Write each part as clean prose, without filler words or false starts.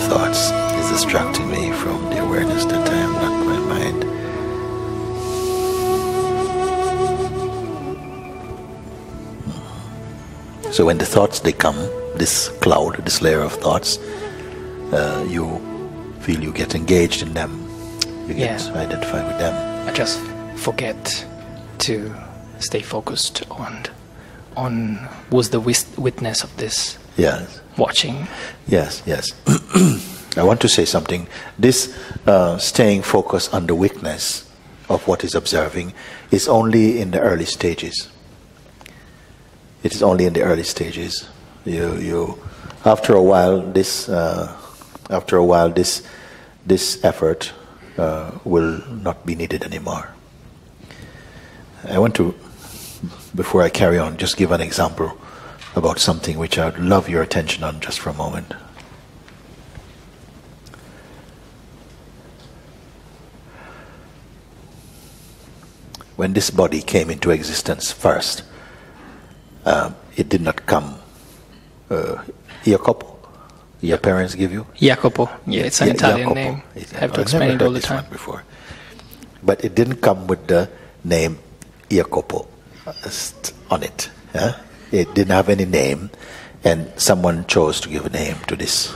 thoughts is distracting me from the awareness that I am not my mind. So when the thoughts, they come, this cloud, this layer of thoughts, you feel you get engaged in them. You get identified with them. I just forget to stay focused on who's the witness of this. Yes. Watching. Yes, yes. I want to say something. This staying focused on the witness of what is observing is only in the early stages. It is only in the early stages. After a while, this effort will not be needed anymore. I want to, before I carry on, just give an example about something which I'd love your attention on just for a moment. When this body came into existence first, it did not come. Jacopo, your parents give you? Jacopo, yeah, it's an Italian name. I have to explain it all the time. Before. But it didn't come with the name Jacopo on it. Yeah? It didn't have any name, and someone chose to give a name to this,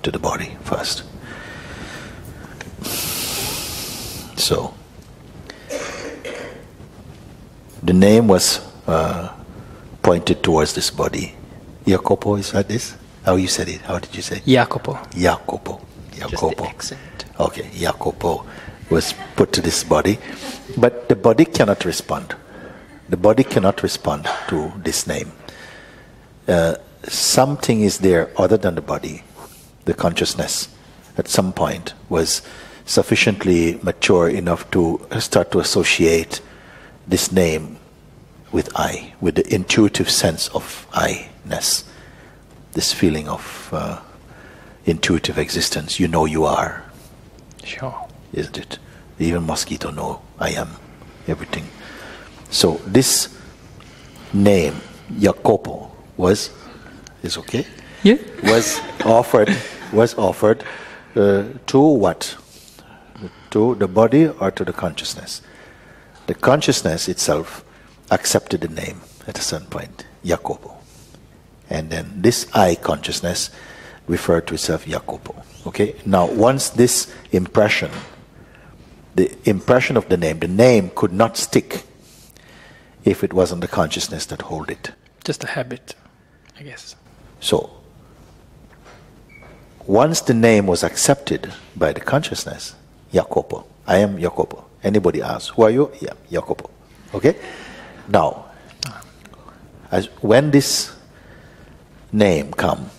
to the body first. So, the name was pointed towards this body. Jacopo, is that this? How you said it? How did you say it? Jacopo. Jacopo. Just the accent. Okay, Jacopo was put to this body, but the body cannot respond. The body cannot respond to this name. Something is there other than the body. The consciousness at some point was sufficiently mature enough to start to associate this name with I, with the intuitive sense of I-ness, this feeling of intuitive existence. You know you are. Sure. Isn't it? Even mosquito know I am everything. So this name, Jacopo, is okay? Yeah. Was offered to what? To the body or to the consciousness? The consciousness itself accepted the name at a certain point, Jacopo. And then this I consciousness referred to itself Jacopo. Okay? Now once this impression, the impression of the name could not stick if it wasn't the consciousness that hold it. Just a habit, I guess. So, once the name was accepted by the consciousness, Jacopo, I am Jacopo. Anybody asks, who are you? Yeah, Jacopo. Okay? Now, when this name come,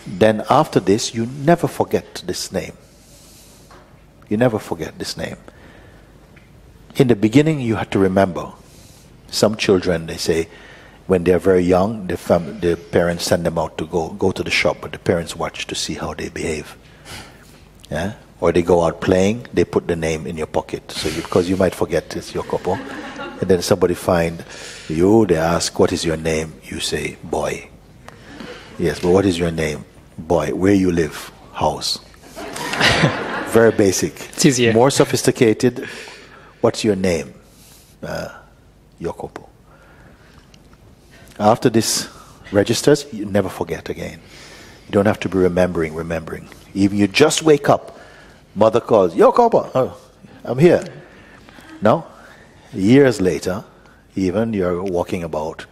then after this, you never forget this name. You never forget this name. In the beginning, you had to remember. Some children, they say, when they are very young, the parents send them out to go to the shop, but the parents watch to see how they behave. Yeah? Or they go out playing, they put the name in your pocket, so because you might forget it's Jacopo. And then somebody find you, they ask, what is your name? You say, boy. Yes, but what is your name? Boy. Where you live? House. Very basic. It's easier. More sophisticated. What's your name? Jacopo. After this registers, you never forget again. You don't have to be remembering. Even you just wake up, mother calls, Jacopo, oh, I'm here. No? Years later, even you're walking about,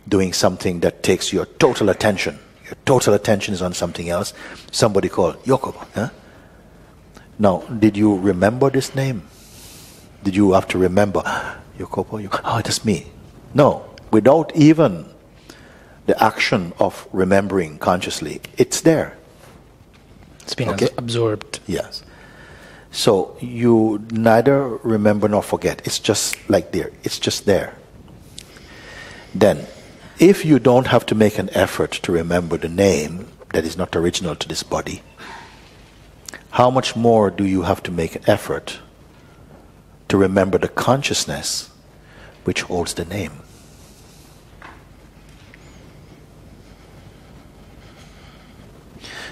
doing something that takes your total attention. Your total attention is on something else. Somebody called, Jacopo. Huh? Now, did you remember this name? Did you have to remember, Jacopo? Oh, that's me. No, without even the action of remembering consciously, it's there. It's been absorbed. Yes. So you neither remember nor forget. It's just like there. It's just there. Then, if you don't have to make an effort to remember the name that is not original to this body, how much more do you have to make an effort to remember the consciousness which holds the name?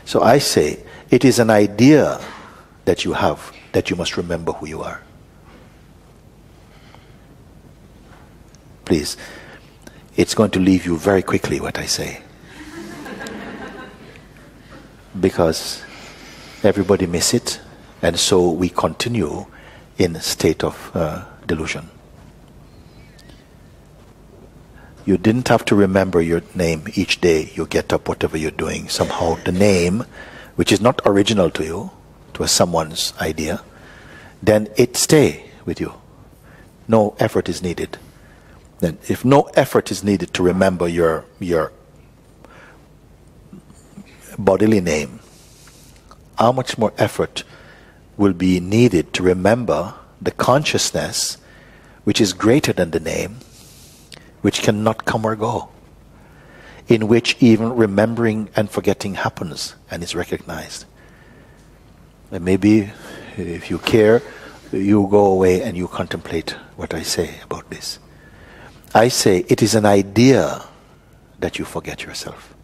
So I say, it is an idea that you have that you must remember who you are. Please, it's going to leave you very quickly what I say. Because everybody miss it, and so we continue in a state of delusion. You didn't have to remember your name each day you get up, whatever you're doing. Somehow the name, which is not original to you, to someone's idea, then it stay with you. No effort is needed. Then if no effort is needed to remember your bodily name, how much more effort will be needed to remember the consciousness which is greater than the name, which cannot come or go, in which even remembering and forgetting happens and is recognized. And maybe if you care, you go away and you contemplate what I say about this. I say it is an idea that you forget yourself.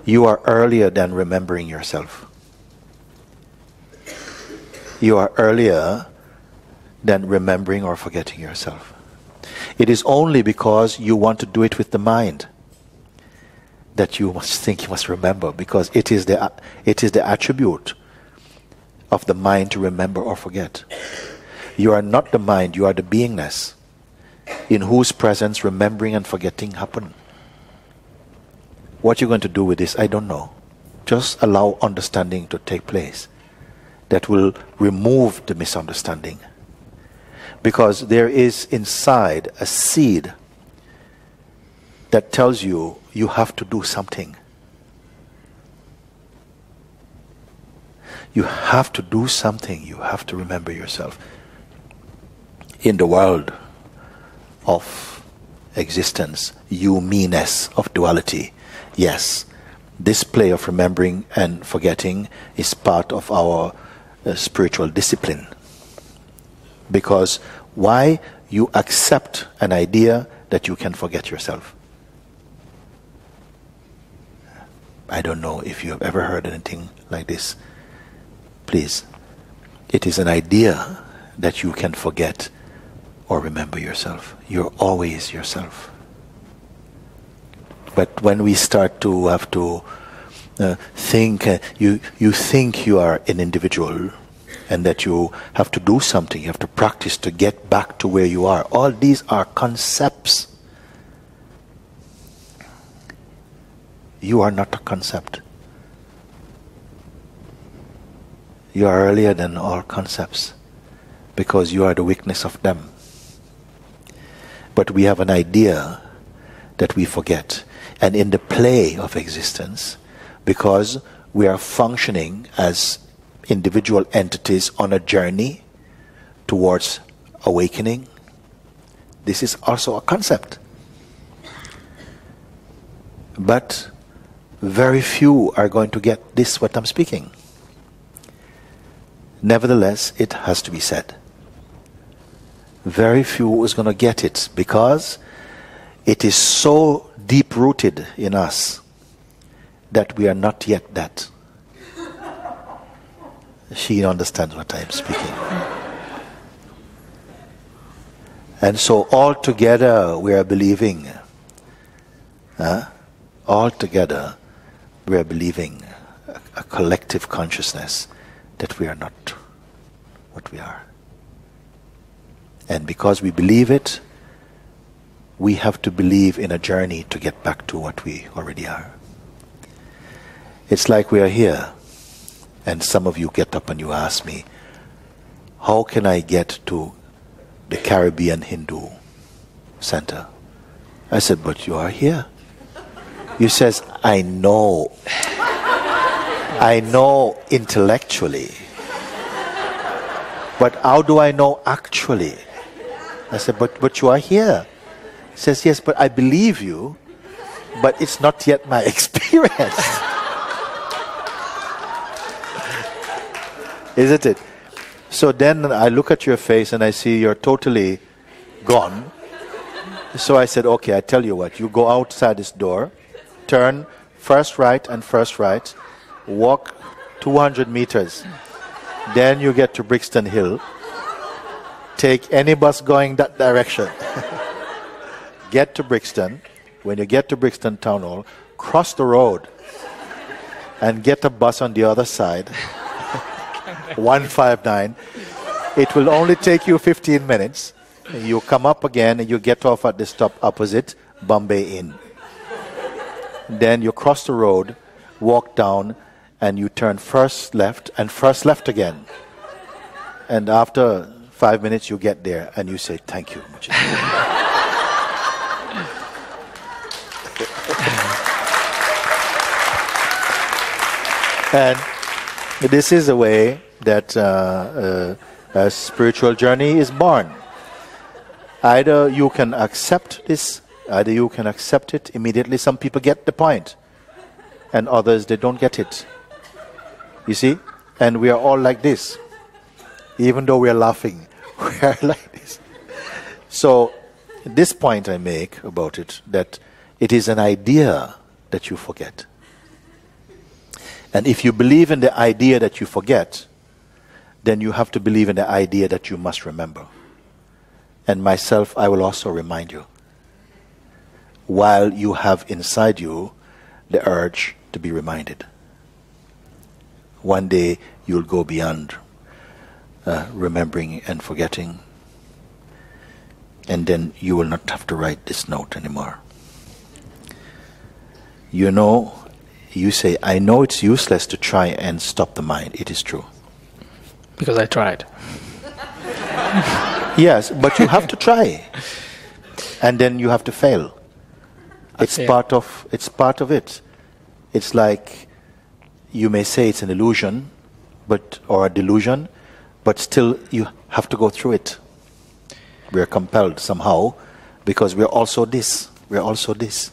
You are earlier than remembering yourself. You are earlier than remembering or forgetting yourself. It is only because you want to do it with the mind that you must think, you must remember, because it is the attribute of the mind to remember or forget. You are not the mind, you are the beingness in whose presence remembering and forgetting happen. What you're going to do with this, I don't know. Just allow understanding to take place. That will remove the misunderstanding. Because there is inside a seed that tells you you have to do something. You have to do something. You have to remember yourself. In the world of existence, you meanness of duality, yes, this play of remembering and forgetting is part of our spiritual discipline. Because why? You accept an idea that you can forget yourself. I don't know if you have ever heard anything like this. Please, it is an idea that you can forget or remember yourself. You're always yourself. But when we start to have to think, you think you are an individual and that you have to do something, you have to practice to get back to where you are. All these are concepts. You are not a concept. You are earlier than all concepts because you are the weakness of them. But we have an idea that we forget. And in the play of existence, because we are functioning as individual entities on a journey towards awakening, this is also a concept. But very few are going to get this, what I'm speaking. Nevertheless, it has to be said. Very few is going to get it because it is so deep-rooted in us that we are not yet that. She understands what I am speaking. And so all together we are believing. All together we are believing a collective consciousness that we are not what we are. And because we believe it, we have to believe in a journey to get back to what we already are. It's like we are here, and some of you get up and you ask me, how can I get to the Caribbean Hindu Center? I said, but you are here. You says, I know. I know intellectually. But how do I know actually? I said, but you are here. He says, yes, but I believe you, but it's not yet my experience. Isn't it? So then I look at your face and I see you're totally gone. So I said, okay, I tell you what, you go outside this door turn first right and first right, walk 200 meters. Then you get to Brixton Hill. Take any bus going that direction. Get to Brixton. When you get to Brixton Town Hall, cross the road and get a bus on the other side. 159. It will only take you 15 minutes. You come up again and you get off at the stop opposite Bombay Inn. Then you cross the road, walk down, and you turn first left and first left again. And after 5 minutes you get there and you say, thank you. And this is the way that a spiritual journey is born. Either you can accept this, either you can accept it immediately. Some people get the point, and others, they don't get it. You see? And we are all like this. Even though we are laughing, we are like this. So, this point I make about it, that it is an idea that you forget. And if you believe in the idea that you forget, then you have to believe in the idea that you must remember. And myself, I will also remind you. While you have inside you the urge to be reminded. One day you'll go beyond remembering and forgetting. And then you will not have to write this note anymore. You know, you say, I know it's useless to try and stop the mind. It is true. Because I tried. Yes, but you have to try. And then you have to fail. It's part of it. It's like, you may say it's an illusion, or a delusion, but still you have to go through it. We are compelled somehow, because we are also this. We are also this.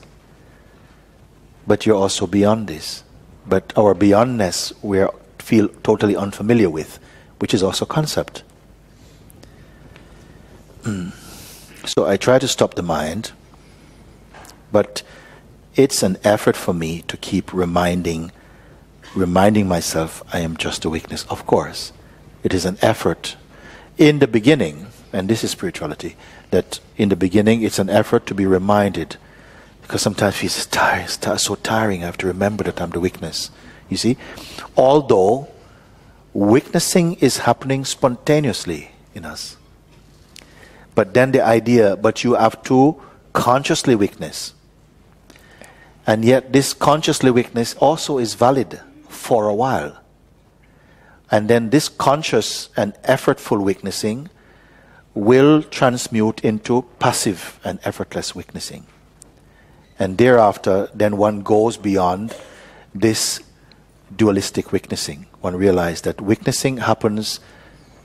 But you're also beyond this. But our beyondness we feel totally unfamiliar with, which is also concept. So I try to stop the mind, but it's an effort for me to keep reminding myself I am just a weakness. Of course, it is an effort. In the beginning, and this is spirituality, that in the beginning it's an effort to be reminded, because sometimes it's tired, so tiring, I have to remember that I'm the weakness. You see? Although witnessing is happening spontaneously in us. But then the idea, but you have to consciously witness. And yet this consciously witness also is valid for a while. And then this conscious and effortful witnessing will transmute into passive and effortless witnessing. And thereafter, then one goes beyond this dualistic witnessing. One realizes that witnessing happens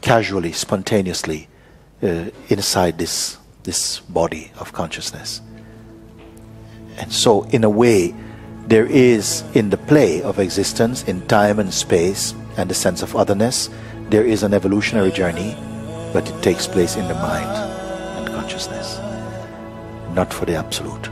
casually, spontaneously, inside this body of consciousness. And so, in a way, there is, in the play of existence, in time and space, and the sense of otherness, there is an evolutionary journey, but it takes place in the mind and consciousness, not for the absolute.